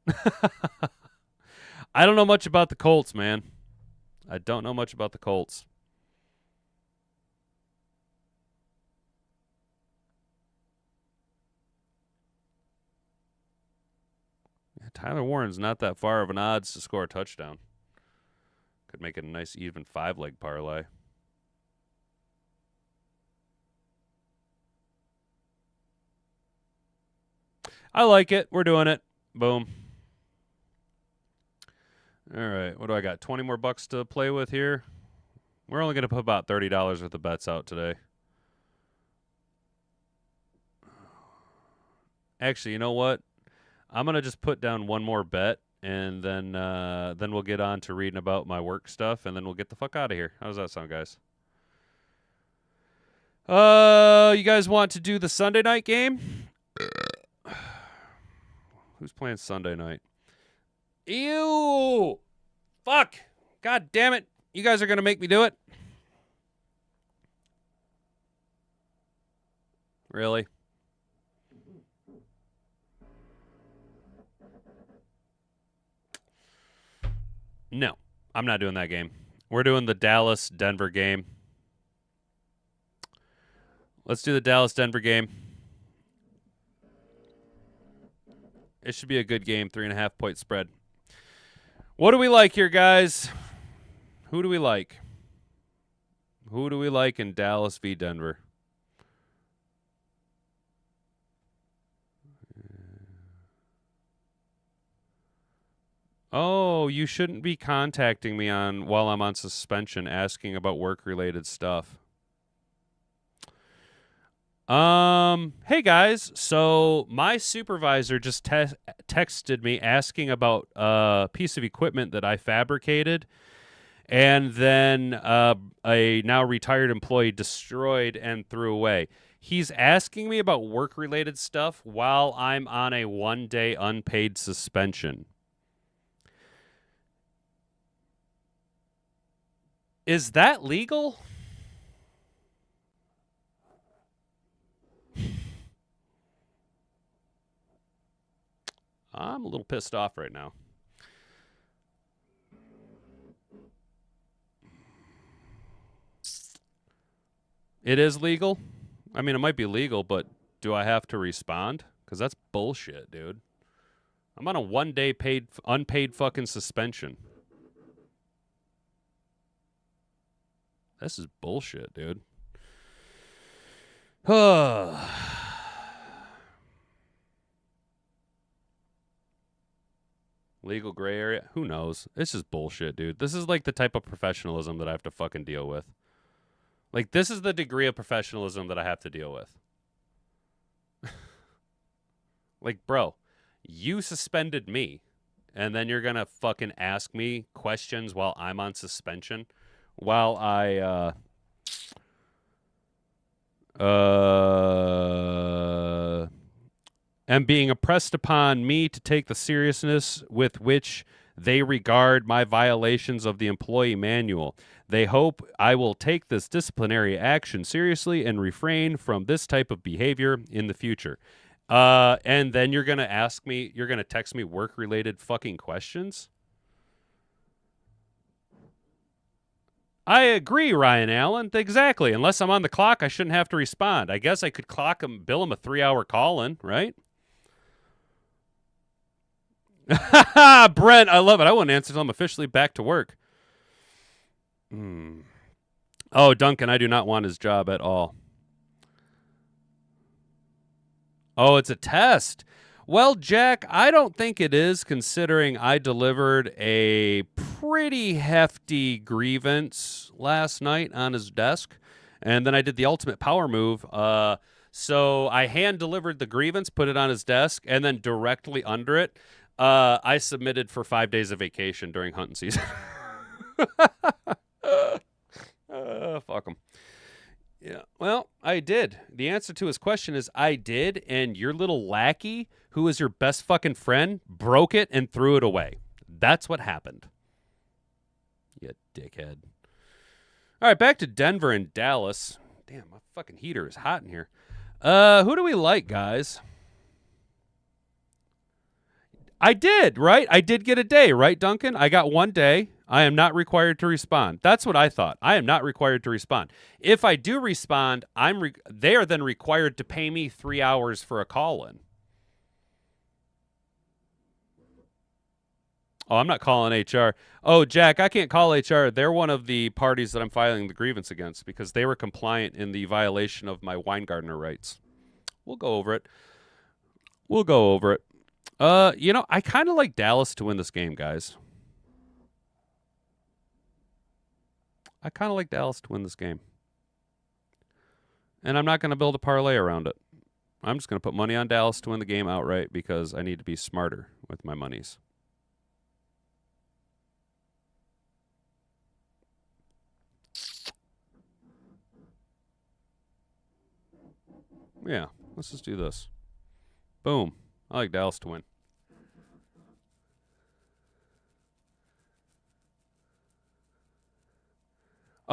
I don't know much about the Colts, man. I don't know much about the Colts. Yeah, Tyler Warren's not that far of an odds to score a touchdown. Could make it a nice even 5-leg parlay. I like it. We're doing it. Boom. All right, what do I got? 20 more bucks to play with here. We're only going to put about $30 worth of bets out today. Actually, you know what? I'm going to just put down one more bet, and then we'll get on to reading about my work stuff, and then we'll get the fuck out of here. How does that sound, guys? You guys want to do the Sunday night game? Who's playing Sunday night? Ew! Fuck! God damn it! You guys are gonna make me do it? Really? No, I'm not doing that game. We're doing the Dallas-Denver game. Let's do the Dallas-Denver game. It should be a good game, 3.5-point spread. What do we like here, guys? Who do we like? Who do we like in Dallas v. Denver? Oh, you shouldn't be contacting me while I'm on suspension asking about work-related stuff. Hey guys, so my supervisor just texted me asking about a piece of equipment that I fabricated and then a now retired employee destroyed and threw away. He's asking me about work-related stuff while I'm on a 1-day unpaid suspension. Is that legal? I'm a little pissed off right now. It is legal? I mean, it might be legal, but do I have to respond? Because that's bullshit, dude. I'm on a 1-day unpaid fucking suspension. This is bullshit, dude. Legal gray area? Who knows? This is bullshit, dude. This is like the type of professionalism that I have to fucking deal with. Like, this is the degree of professionalism that I have to deal with. Like, bro, you suspended me, and then you're going to fucking ask me questions while I'm on suspension, while I am being impressed upon me to take the seriousness with which they regard my violations of the employee manual. They hope I will take this disciplinary action seriously and refrain from this type of behavior in the future. And then you're going to ask me, you're going to text me work-related fucking questions? I agree, Ryan Allen. Exactly. Unless I'm on the clock, I shouldn't have to respond. I guess I could clock him, bill him a 3-hour call-in, right? Brent, I love it. I wouldn't answer until I'm officially back to work. Oh, Duncan, I do not want his job at all. Oh, it's a test. Well, Jack, I don't think it is, considering I delivered a pretty hefty grievance last night on his desk, and then I did the ultimate power move. So I hand-delivered the grievance, put it on his desk, and then directly under it, I submitted for 5 days of vacation during hunting season. Fuck him. Yeah, well, I did. The answer to his question is I did, and your little lackey, who is your best fucking friend, broke it and threw it away. That's what happened. You dickhead. All right, back to Denver and Dallas. Damn, my fucking heater is hot in here. Who do we like, guys? I did, right? I did get a day, right, Duncan? I got 1 day. I am not required to respond. That's what I thought. I am not required to respond. If I do respond, they are then required to pay me 3 hours for a call-in. Oh, I'm not calling HR. Oh, Jack, I can't call HR. They're one of the parties that I'm filing the grievance against because they were compliant in the violation of my Weingartner rights. We'll go over it. I kind of like Dallas to win this game, guys. And I'm not going to build a parlay around it. I'm just going to put money on Dallas to win the game outright because I need to be smarter with my monies. Yeah, let's just do this. Boom. I like Dallas to win.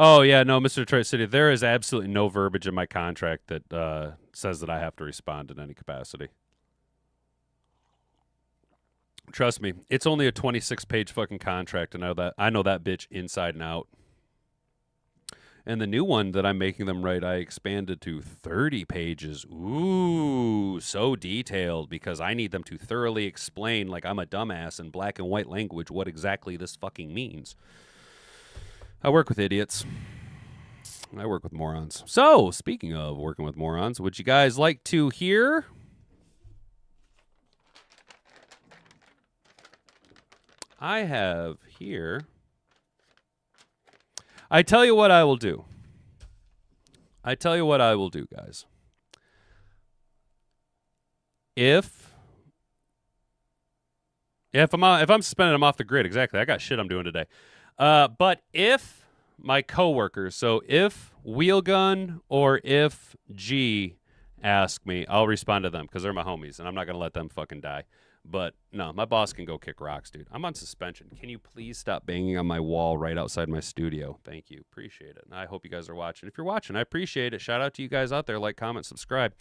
Oh, yeah, no, Mr. Detroit City, there is absolutely no verbiage in my contract that says that I have to respond in any capacity. Trust me, it's only a 26-page fucking contract, and I know that bitch inside and out. And the new one that I'm making them write, I expanded to 30 pages. Ooh, so detailed, because I need them to thoroughly explain, like I'm a dumbass in black and white language, what exactly this fucking means. I work with idiots. I work with morons. So, speaking of working with morons, would you guys like to hear? I have here. I tell you what I will do. Guys. If I'm suspended, I'm off the grid. Exactly. I got shit I'm doing today. But if my coworkers, so if Wheelgun or if G ask me, I'll respond to them because they're my homies, and I'm not going to let them fucking die. But no, my boss can go kick rocks, dude. I'm on suspension. Can you please stop banging on my wall right outside my studio? Thank you. Appreciate it. And I hope you guys are watching. If you're watching, I appreciate it. Shout out to you guys out there. Like, comment, subscribe.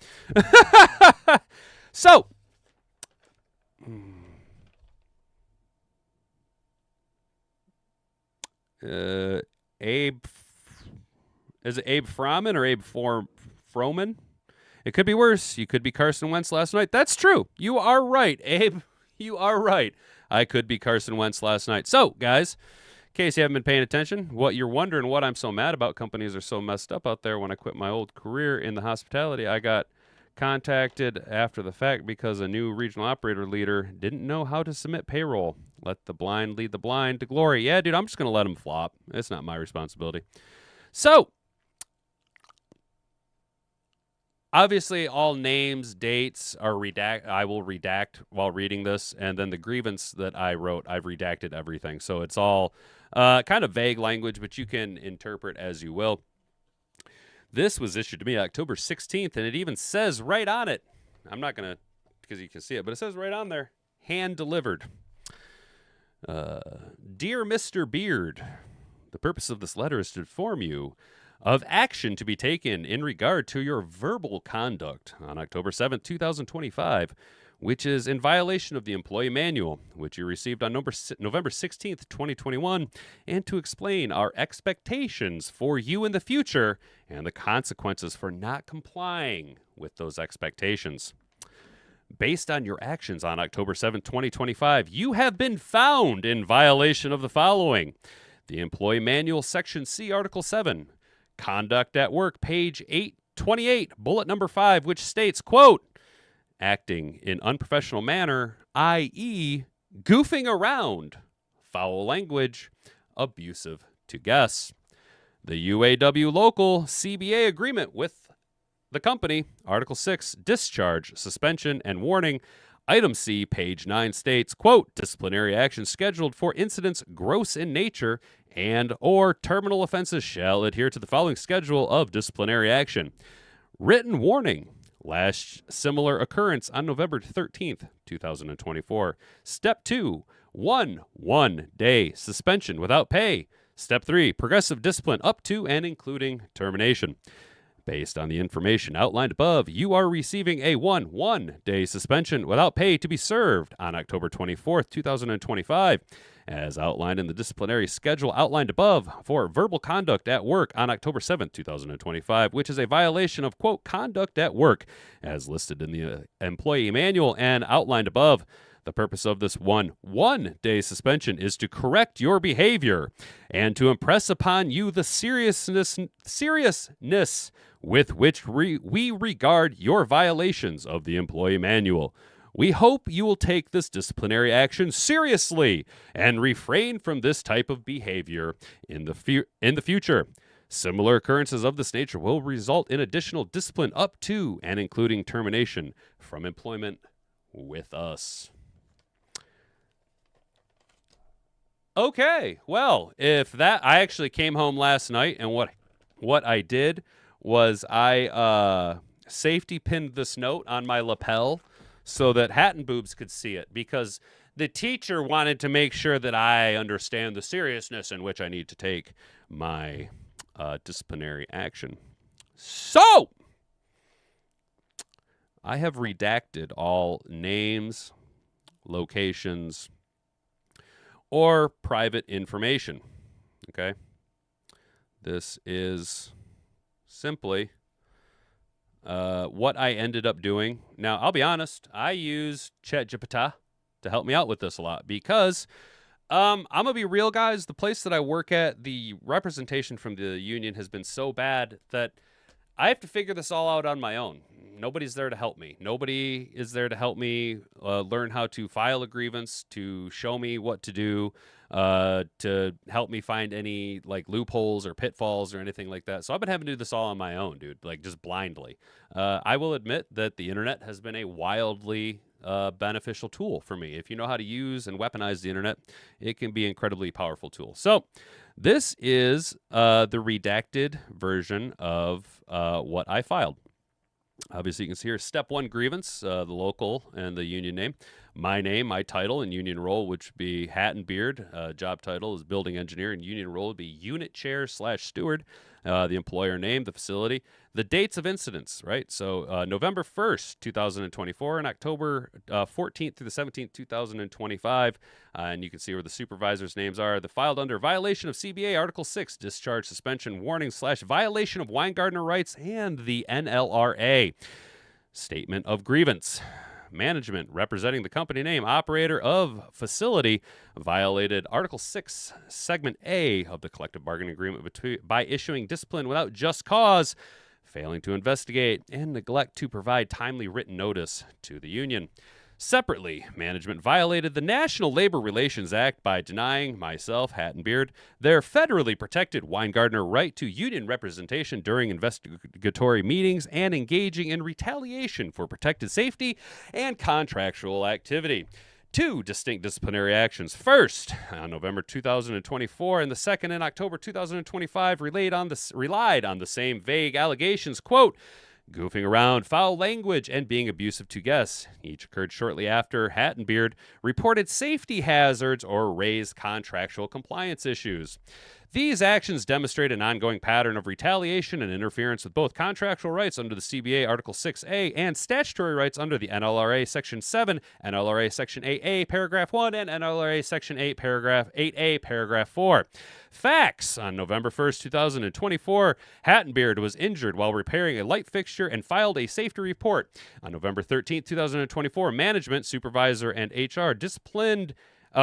So, Abe, is it Abe Froman or Abe Froman? It could be worse. You could be Carson Wentz last night. That's true. You are right, Abe. You are right. I could be Carson Wentz last night. So, guys, in case you haven't been paying attention, what you're wondering what I'm so mad about, companies are so messed up out there. When I quit my old career in the hospitality, I got contacted after the fact because a new regional operator leader didn't know how to submit payroll. Let the blind lead the blind to glory. Yeah, dude, I'm just going to let him flop. It's not my responsibility. So, Obviously, all names, dates are I will redact while reading this, and then the grievance that I wrote, I've redacted everything. So it's all kind of vague language, but you can interpret as you will. This was issued to me October 16th, and it even says right on it, I'm not going to, because you can see it, but it says right on there, hand delivered. Dear Mr. Beard, the purpose of this letter is to inform you of action to be taken in regard to your verbal conduct on October 7th, 2025, which is in violation of the employee manual, which you received on November 16th, 2021, and to explain our expectations for you in the future and the consequences for not complying with those expectations. Based on your actions on October 7th, 2025, you have been found in violation of the following: the Employee Manual, Section C, Article 7, Conduct at Work, page 828, bullet number 5, which states, quote, acting in unprofessional manner, i.e., goofing around, foul language, abusive to guests. The UAW local CBA agreement with the company, Article 6, discharge, suspension, and warning. Item C, page 9 states, quote, disciplinary action scheduled for incidents gross in nature and or terminal offenses shall adhere to the following schedule of disciplinary action. Written warning. Last similar occurrence on November 13th, 2024. Step 2, 1 day suspension without pay. Step 3, progressive discipline up to and including termination. Based on the information outlined above, you are receiving a 1 day suspension without pay to be served on October 24th, 2025, as outlined in the disciplinary schedule outlined above for verbal conduct at work on October 7th, 2025, which is a violation of, quote, conduct at work, as listed in the employee manual and outlined above. The purpose of this 1 day suspension is to correct your behavior and to impress upon you the seriousness with which we regard your violations of the employee manual. We hope you will take this disciplinary action seriously and refrain from this type of behavior in the future. Similar occurrences of this nature will result in additional discipline up to and including termination from employment with us. Okay, well, if that, I actually came home last night, and what I did was I safety pinned this note on my lapel so that Hat and Boobs could see it, because the teacher wanted to make sure that I understand the seriousness in which I need to take my disciplinary action. So, I have redacted all names, locations, or private information, okay? This is simply what I ended up doing. Now, I'll be honest, I use ChatGPT to help me out with this a lot because I'm going to be real, guys. The place that I work at, the representation from the union has been so bad that I have to figure this all out on my own. Nobody's there to help me. Nobody is there to help me learn how to file a grievance, to show me what to do, to help me find any like loopholes or pitfalls or anything like that. So I've been having to do this all on my own, dude, like just blindly. I will admit that the internet has been a wildly beneficial tool for me. If you know how to use and weaponize the internet, it can be an incredibly powerful tool. So this is the redacted version of what I filed. Obviously, you can see here, step 1 grievance, the local and the union name. My name, my title, and union role, which would be hat and beard. Job title is building engineer, and union role would be unit chair / steward. The employer name, the facility. The dates of incidents, right? So November 1st, 2024, and October 14th through the 17th, 2025. And you can see where the supervisors' names are. The filed under violation of CBA Article 6, discharge, suspension, warning / violation of Weingartner rights and the NLRA. Statement of grievance. Management representing the company name, operator of facility, violated Article 6, Segment A of the collective bargaining agreement by issuing discipline without just cause, failing to investigate, and neglect to provide timely written notice to the union. Separately, management violated the National Labor Relations Act by denying myself, Hat and Beard, their federally protected Weingartner right to union representation during investigatory meetings and engaging in retaliation for protected safety and contractual activity. Two distinct disciplinary actions. First, on November 2024, and the second in October 2025, relied on the same vague allegations, quote, goofing around, foul language, and being abusive to guests. Each occurred shortly after Hat and Beard reported safety hazards or raised contractual compliance issues. These actions demonstrate an ongoing pattern of retaliation and interference with both contractual rights under the CBA Article 6A and statutory rights under the NLRA Section 7, NLRA Section 8A, Paragraph 1, and NLRA Section 8, Paragraph 8A, Paragraph 4. Facts. On November 1st, 2024, Hat and Beard was injured while repairing a light fixture and filed a safety report. On November 13th, 2024, management, supervisor, and HR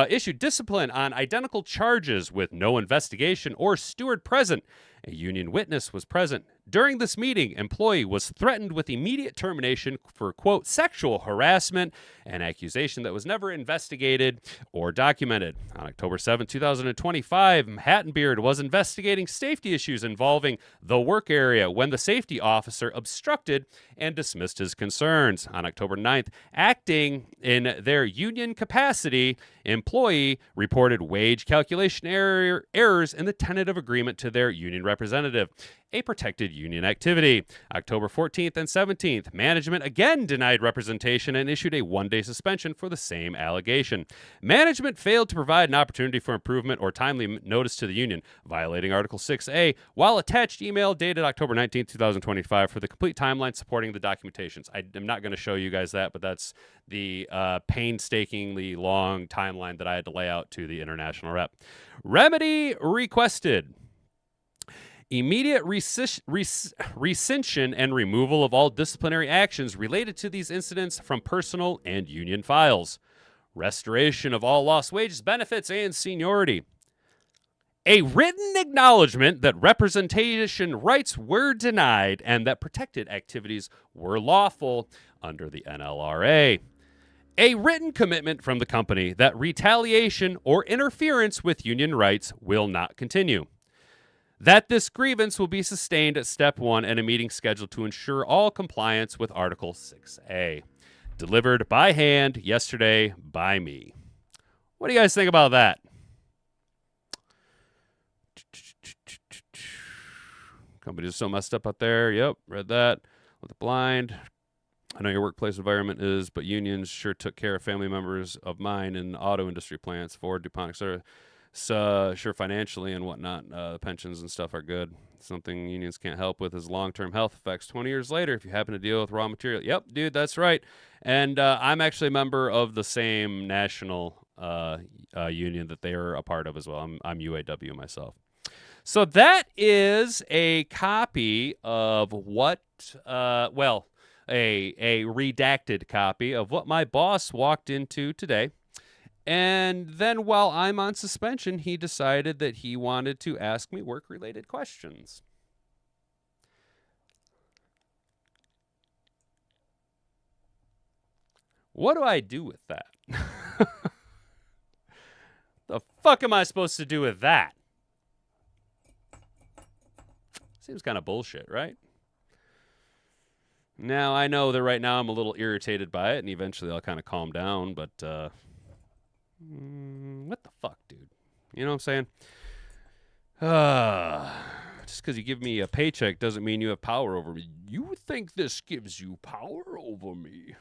issued discipline on identical charges with no investigation or steward present. A union witness was present. During this meeting, employee was threatened with immediate termination for, quote, sexual harassment, an accusation that was never investigated or documented. On October 7, 2025, Hat and Beard was investigating safety issues involving the work area when the safety officer obstructed and dismissed his concerns. On October 9th, acting in their union capacity, employee reported wage calculation errors in the tentative agreement to their union representative, a protected union activity. October 14th and 17th, management again denied representation and issued a one-day suspension for the same allegation. Management failed to provide an opportunity for improvement or timely notice to the union, violating Article 6A, while attached email dated October 19th, 2025 for the complete timeline supporting the documentations. I am not going to show you guys that, but that's the painstakingly long timeline that I had to lay out to the international rep. Remedy requested. Immediate rescission and removal of all disciplinary actions related to these incidents from personal and union files. Restoration of all lost wages, benefits, and seniority. A written acknowledgement that representation rights were denied and that protected activities were lawful under the NLRA. A written commitment from the company that retaliation or interference with union rights will not continue. That this grievance will be sustained at Step 1 and a meeting scheduled to ensure all compliance with Article 6A. Delivered by hand yesterday by me. What do you guys think about that? Companies are so messed up out there. Yep, read that. With the blind. I know your workplace environment is, but unions sure took care of family members of mine in auto industry plants, Ford, DuPont, etc. So, sure, financially and whatnot, pensions and stuff are good. Something unions can't help with is long-term health effects 20 years later if you happen to deal with raw material. Yep, dude, that's right. And I'm actually a member of the same national union that they are a part of as well. I'm UAW myself. So that is a copy of what, a redacted copy of what my boss walked into today. And then while I'm on suspension, he decided that he wanted to ask me work-related questions. What do I do with that? The fuck am I supposed to do with that? Seems kind of bullshit, right? Now, I know that right now I'm a little irritated by it, and eventually I'll kind of calm down, but what the fuck, dude? You know what I'm saying? Just because you give me a paycheck doesn't mean you have power over me. You think this gives you power over me?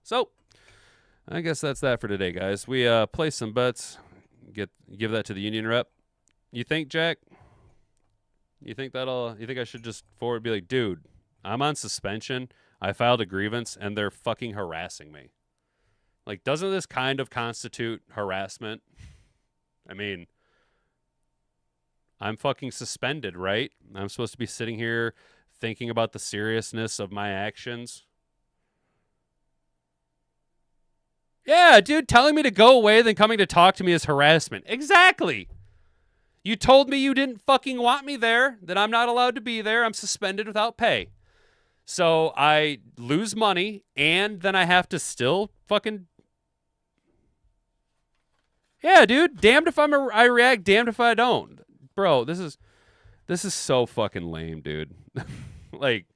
So, I guess that's that for today, guys. We play some bets, give that to the union rep. You think, Jack? You think I should just forward be like, dude, I'm on suspension. I filed a grievance, and they're fucking harassing me. Like, doesn't this kind of constitute harassment? I mean, I'm fucking suspended, right? I'm supposed to be sitting here thinking about the seriousness of my actions. Yeah, dude, telling me to go away, then coming to talk to me is harassment. Exactly. You told me you didn't fucking want me there, that I'm not allowed to be there. I'm suspended without pay. So I lose money, and then I have to still fucking... Yeah, dude. Damned if I react, damned if I don't. Bro, this is so fucking lame, dude. Like,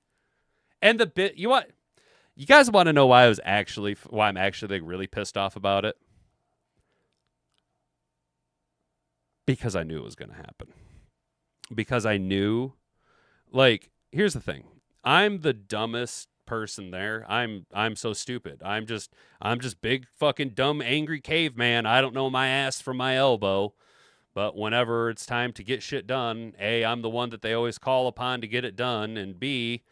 and the bit... You guys want to know why I'm actually like really pissed off about it? Because I knew it was going to happen. Because I knew, like, here's the thing. I'm the dumbest person there. I'm so stupid. I'm just big fucking dumb angry caveman. I don't know my ass from my elbow. But whenever it's time to get shit done, A, I'm the one that they always call upon to get it done, and B,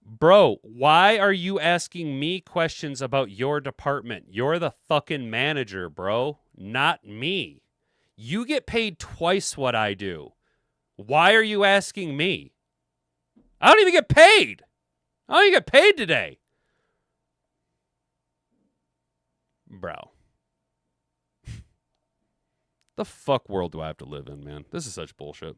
bro, why are you asking me questions about your department? You're the fucking manager, bro, not me. You get paid twice what I do. Why are you asking me? I don't even get paid. I don't even get paid today. Bro. The fuck world do I have to live in, man? This is such bullshit.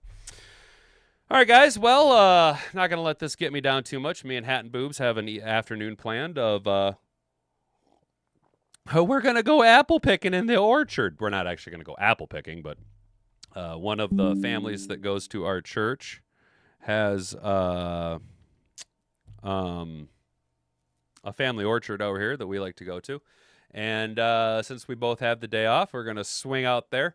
All right, guys. Well, not going to let this get me down too much. Me and Hat and Boobs have an afternoon planned of... we're going to go apple picking in the orchard. We're not actually going to go apple picking, but one of the families that goes to our church has a family orchard over here that we like to go to. And since we both have the day off, we're going to swing out there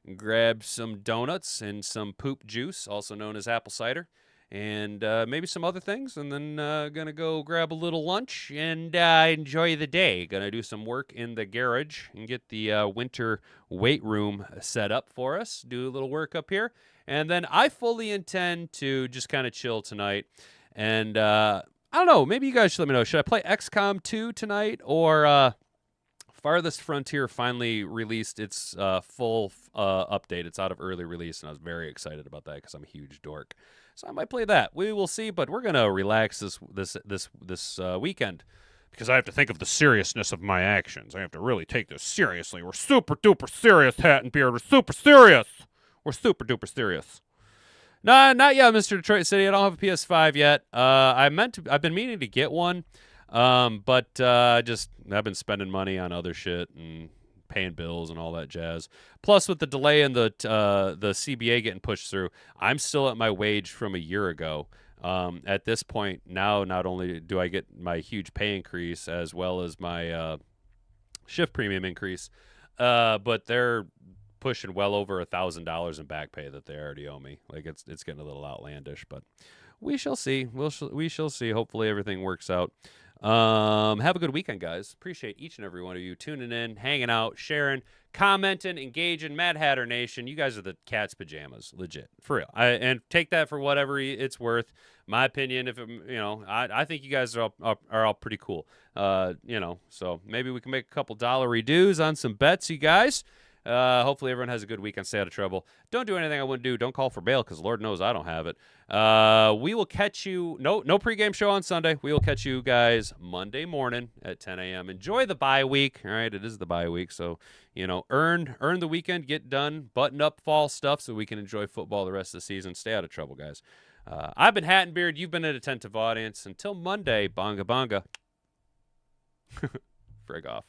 and grab some donuts and some poop juice, also known as apple cider, and maybe some other things, and then going to go grab a little lunch and enjoy the day. Going to do some work in the garage and get the winter weight room set up for us, do a little work up here, and then I fully intend to just kind of chill tonight. And I don't know, maybe you guys should let me know. Should I play XCOM 2 tonight, or Farthest Frontier finally released its full update? It's out of early release, and I was very excited about that because I'm a huge dork. So I might play that. We will see, but we're gonna relax this weekend because I have to think of the seriousness of my actions. I have to really take this seriously. We're super duper serious, Hat and Beard. We're super serious. We're super duper serious. No, not yet, Mr. Detroit City. I don't have a PS5 yet. I've been meaning to get one, but I've been spending money on other shit and paying bills and all that jazz. Plus, with the delay in the CBA getting pushed through, I'm still at my wage from a year ago. At this point, now not only do I get my huge pay increase as well as my shift premium increase, but they're pushing well over $1,000 in back pay that they already owe me. Like it's getting a little outlandish, but we shall see. We shall see. Hopefully everything works out. Have a good weekend, guys. Appreciate each and every one of you tuning in, hanging out, sharing, commenting, engaging. Mad Hatter Nation, you guys are the cat's pajamas, legit, for real. And take that for whatever it's worth. My opinion, if I think you guys are all pretty cool. So maybe we can make a couple $1 dues on some bets, you guys. Hopefully everyone has a good weekend. Stay out of trouble. Don't do anything I wouldn't do. Don't call for bail because Lord knows I don't have it. We will catch you. No pregame show on Sunday. We will catch you guys Monday morning at 10 a.m. Enjoy the bye week. All right, it is the bye week, so earn the weekend. Get done. Button up fall stuff so we can enjoy football the rest of the season. Stay out of trouble, guys. I've been Hat and Beard. You've been an attentive audience. Until Monday, bonga bonga. Frig off.